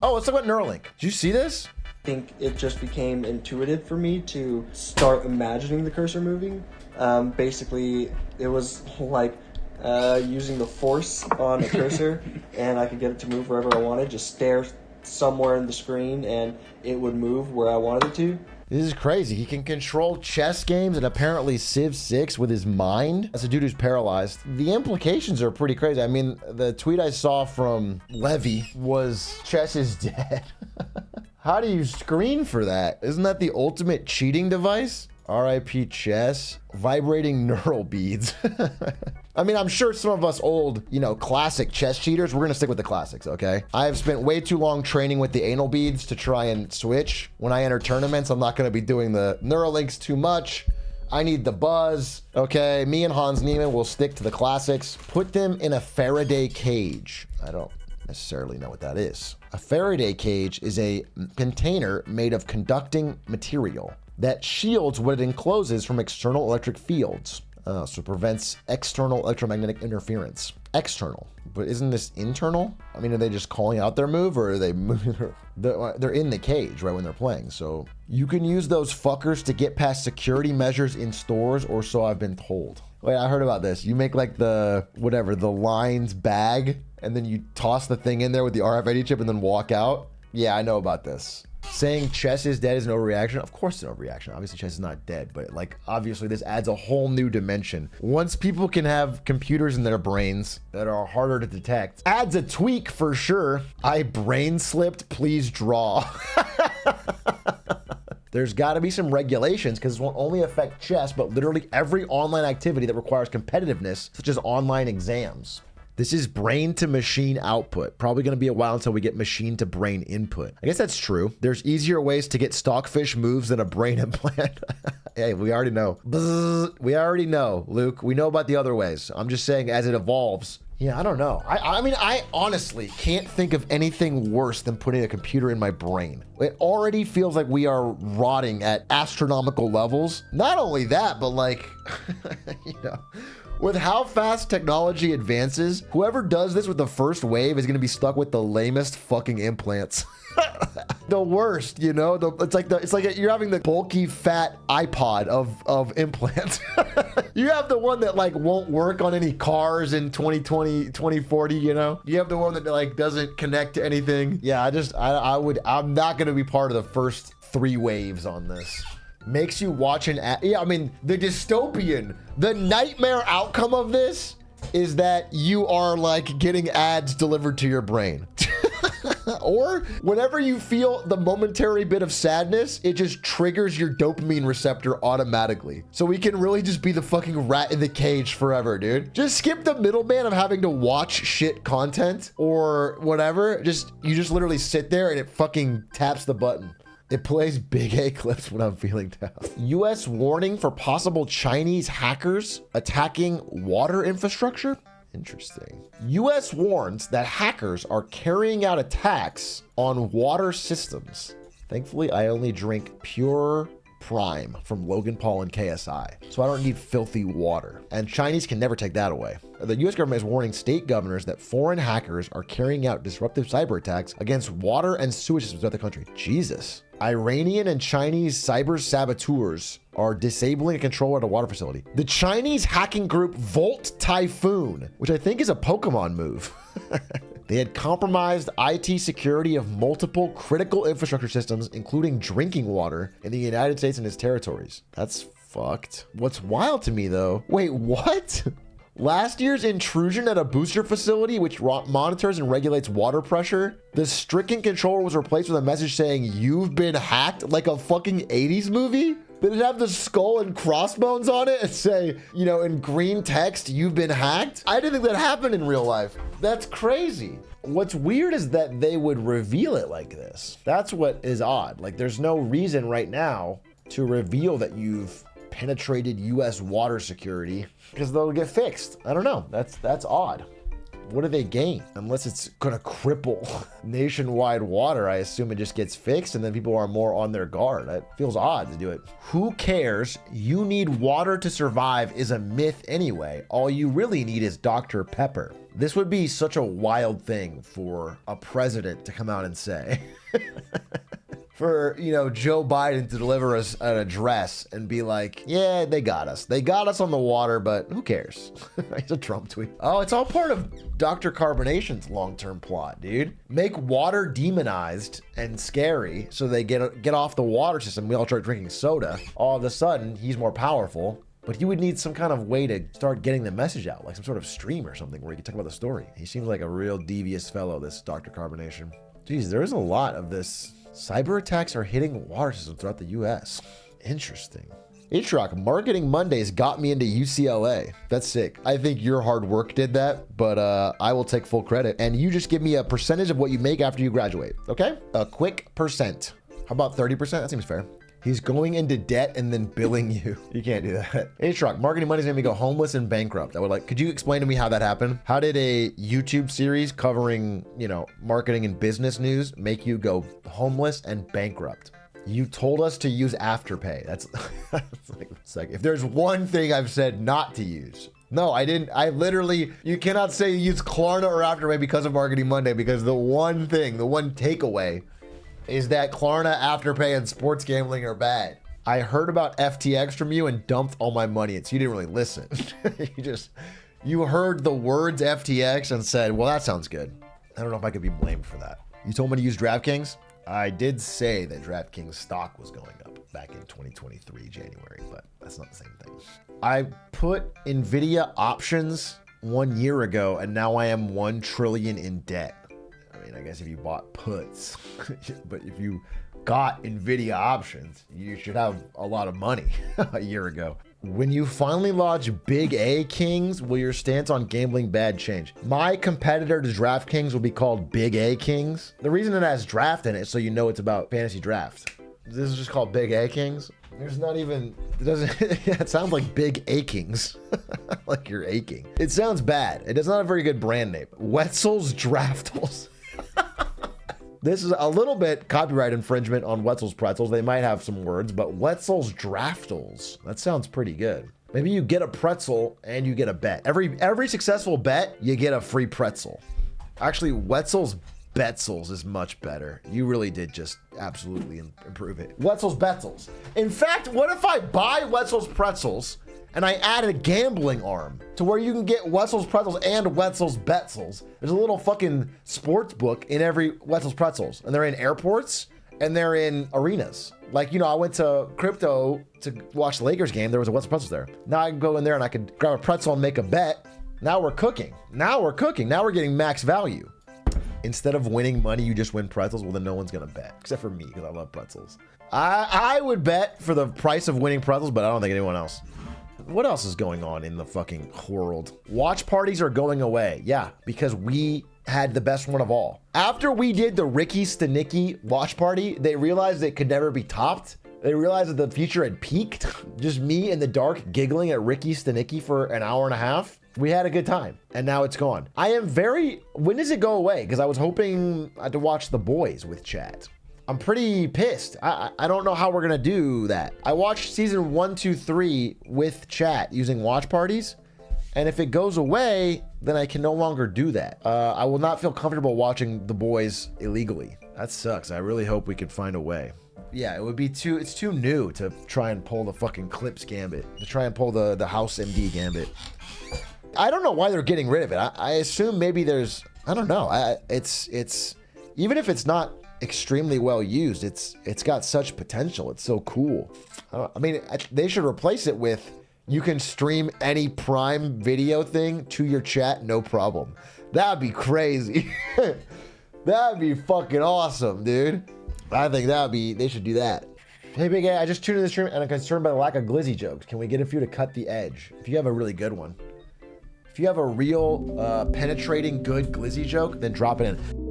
Oh, let's talk about Neuralink. Did you see this? I think it just became intuitive for me to start imagining the cursor moving. Basically, it was like using the force on a cursor, and I could get it to move wherever I wanted. Just stare somewhere in the screen, and it would move where I wanted it to. This is crazy. He can control chess games and apparently Civ 6 with his mind. That's a dude who's paralyzed. The implications are pretty crazy. I mean, the tweet I saw from Levy was chess is dead. How do you screen for that? Isn't that the ultimate cheating device? RIP chess, vibrating neural beads. I mean, I'm sure some of us old, classic chess cheaters, we're gonna stick with the classics, okay? I have spent way too long training with the anal beads to try and switch. When I enter tournaments, I'm not gonna be doing the Neuralinks too much. I need the buzz, okay? Me and Hans Niemann will stick to the classics. Put them in a Faraday cage. I don't necessarily know what that is. A Faraday cage is a container made of conducting material that shields what it encloses from external electric fields. So prevents external electromagnetic interference. External, but isn't this internal? I mean, are they just calling out their move, or are they moving? They're in the cage right when they're playing. So you can use those fuckers to get past security measures in stores, or so I've been told. Wait, I heard about this. You make like the lines bag, and then you toss the thing in there with the RFID chip and then walk out. Yeah, I know about this. Saying chess is dead is no reaction. Of course, it's no reaction. Obviously, chess is not dead, but obviously, this adds a whole new dimension. Once people can have computers in their brains that are harder to detect, adds a tweak for sure. I brain slipped. Please draw. There's got to be some regulations because this won't only affect chess, but literally every online activity that requires competitiveness, such as online exams. This is brain to machine output. Probably going to be a while until we get machine to brain input. I guess that's true. There's easier ways to get stockfish moves than a brain implant. Hey, we already know. Bzzz, we already know, Luke. We know about the other ways. I'm just saying as it evolves. Yeah, I don't know. I mean, I honestly can't think of anything worse than putting a computer in my brain. It already feels like we are rotting at astronomical levels. Not only that, but with how fast technology advances, whoever does this with the first wave is going to be stuck with the lamest fucking implants. The worst, it's like you're having the bulky fat iPod of implants. You have the one that won't work on any cars in 2020, 2040, You have the one that doesn't connect to anything. Yeah, I'm not going to be part of the first 3 waves on this. Makes you watch an ad. Yeah, I mean, the nightmare outcome of this is that you are getting ads delivered to your brain. Or whenever you feel the momentary bit of sadness, it just triggers your dopamine receptor automatically. So we can really just be the fucking rat in the cage forever, dude. Just skip the middleman of having to watch shit content or whatever. You just literally sit there and it fucking taps the button. It plays Big A clips when I'm feeling down. U.S. warning for possible Chinese hackers attacking water infrastructure? Interesting. U.S. warns that hackers are carrying out attacks on water systems. Thankfully, I only drink pure Prime from Logan Paul and KSI, so I don't need filthy water. And Chinese can never take that away. The U.S. government is warning state governors that foreign hackers are carrying out disruptive cyber attacks against water and sewage systems throughout the country. Jesus. Iranian and Chinese cyber saboteurs are disabling a control at a water facility. The Chinese hacking group Volt Typhoon, which I think is a Pokemon move. They had compromised IT security of multiple critical infrastructure systems, including drinking water, in the United States and its territories. That's fucked. What's wild to me, though, wait, what? Last year's intrusion at a booster facility, which monitors and regulates water pressure, the stricken controller was replaced with a message saying, "You've been hacked," like a fucking 80s movie? Did it have the skull and crossbones on it and say, in green text, "You've been hacked"? I didn't think that happened in real life. That's crazy. What's weird is that they would reveal it like this. That's what is odd. There's no reason right now to reveal that you've penetrated U.S. water security because they'll get fixed. I don't know. That's odd. what do they gain? Unless it's gonna cripple nationwide water, I assume it just gets fixed and then people are more on their guard. It feels odd to do it. Who cares? You need water to survive is a myth anyway. All you really need is Dr. Pepper. This would be such a wild thing for a president to come out and say. For, you know, Joe Biden to deliver us an address and be like, yeah, they got us. They got us on the water, but who cares? It's a Trump tweet. Oh, it's all part of Dr. Carbonation's long-term plot, dude. Make water demonized and scary so they get off the water system. We all start drinking soda. All of a sudden, he's more powerful. But he would need some kind of way to start getting the message out, like some sort of stream or something where he could talk about the story. He seems like a real devious fellow, this Dr. Carbonation. Geez, there is a lot of this. Cyber attacks are hitting water systems throughout the US. Interesting. H-Rock, Marketing Mondays got me into UCLA. That's sick. I think your hard work did that, but I will take full credit. And you just give me a percentage of what you make after you graduate, okay? A quick percent. How about 30%? That seems fair. He's going into debt and then billing you. You can't do that. H-Rock, Marketing Mondays made me go homeless and bankrupt. I would like, could you explain to me how that happened? How did a YouTube series covering, you know, marketing and business news make you go homeless and bankrupt? You told us to use Afterpay. That's it's like, if there's one thing I've said not to use. No, I didn't. I literally, you cannot say you use Klarna or Afterpay because of Marketing Monday, because the one thing, the one takeaway is that Klarna, Afterpay, and sports gambling are bad. I heard about FTX from you and dumped all my money in, so you didn't really listen. You heard the words FTX and said, well, that sounds good. I don't know if I could be blamed for that. You told me to use DraftKings? I did say that DraftKings stock was going up back in 2023, January, but that's not the same thing. I put NVIDIA options 1 year ago, and now I am 1 trillion in debt. I guess if you bought puts, but if you got NVIDIA options, you should have a lot of money a year ago. When you finally launch Big A Kings, will your stance on gambling bad change? My competitor to DraftKings will be called Big A Kings. The reason it has draft in it is so you know it's about fantasy draft. This is just called Big A Kings. There's not even, it doesn't, yeah, it sounds like Big Achings. Like you're aching. It sounds bad. It is not a very good brand name. Wetzel's Draftals. This is a little bit copyright infringement on Wetzel's Pretzels. They might have some words, but Wetzel's Draftals. That sounds pretty good. Maybe you get a pretzel and you get a bet. Every successful bet, you get a free pretzel. Actually, Wetzel's Betzels is much better. You really did just absolutely improve it. Wetzel's Betzels. In fact, what if I buy Wetzel's Pretzels and I add a gambling arm to where you can get Wetzel's Pretzels and Wetzel's Betzels? There's a little fucking sports book in every Wetzel's Pretzels, and they're in airports and they're in arenas. Like, you know, I went to Crypto to watch the Lakers game. There was a Wetzel's Pretzels there. Now I can go in there and I could grab a pretzel and make a bet. Now we're cooking. Now we're cooking. Now we're getting max value. Instead of winning money, you just win pretzels. Well, then no one's gonna bet, except for me, because I love pretzels. I would bet for the price of winning pretzels, but I don't think anyone else. What else is going on in the fucking world? Watch parties are going away. Yeah, because we had the best one of all. After we did the Ricky Stanicki watch party, they realized it could never be topped. They realized that the future had peaked. Just me in the dark giggling at Ricky Stanicki for an hour and a half. We had a good time, and now it's gone. I am very... When does it go away? Because I was hoping to watch The Boys with chat. I'm pretty pissed. I don't know how we're gonna do that. I watched season 1, 2, 3 with chat using watch parties, and if it goes away, then I can no longer do that. I will not feel comfortable watching The Boys illegally. That sucks. I really hope we can find a way. Yeah, it would be it's too new to try and pull the fucking Clips Gambit, to try and pull the House MD Gambit. I don't know why they're getting rid of it. I assume maybe there's, I don't know. It's even if it's not extremely well used, it's got such potential. It's so cool. I mean, they should replace it with, you can stream any Prime Video thing to your chat, no problem. That'd be crazy. That'd be fucking awesome, dude. I think they should do that. Hey, Big A, I just tuned in the stream and I'm concerned by the lack of glizzy jokes. Can we get a few to cut the edge? If you have a really good one. If you have a real penetrating good glizzy joke, then drop it in.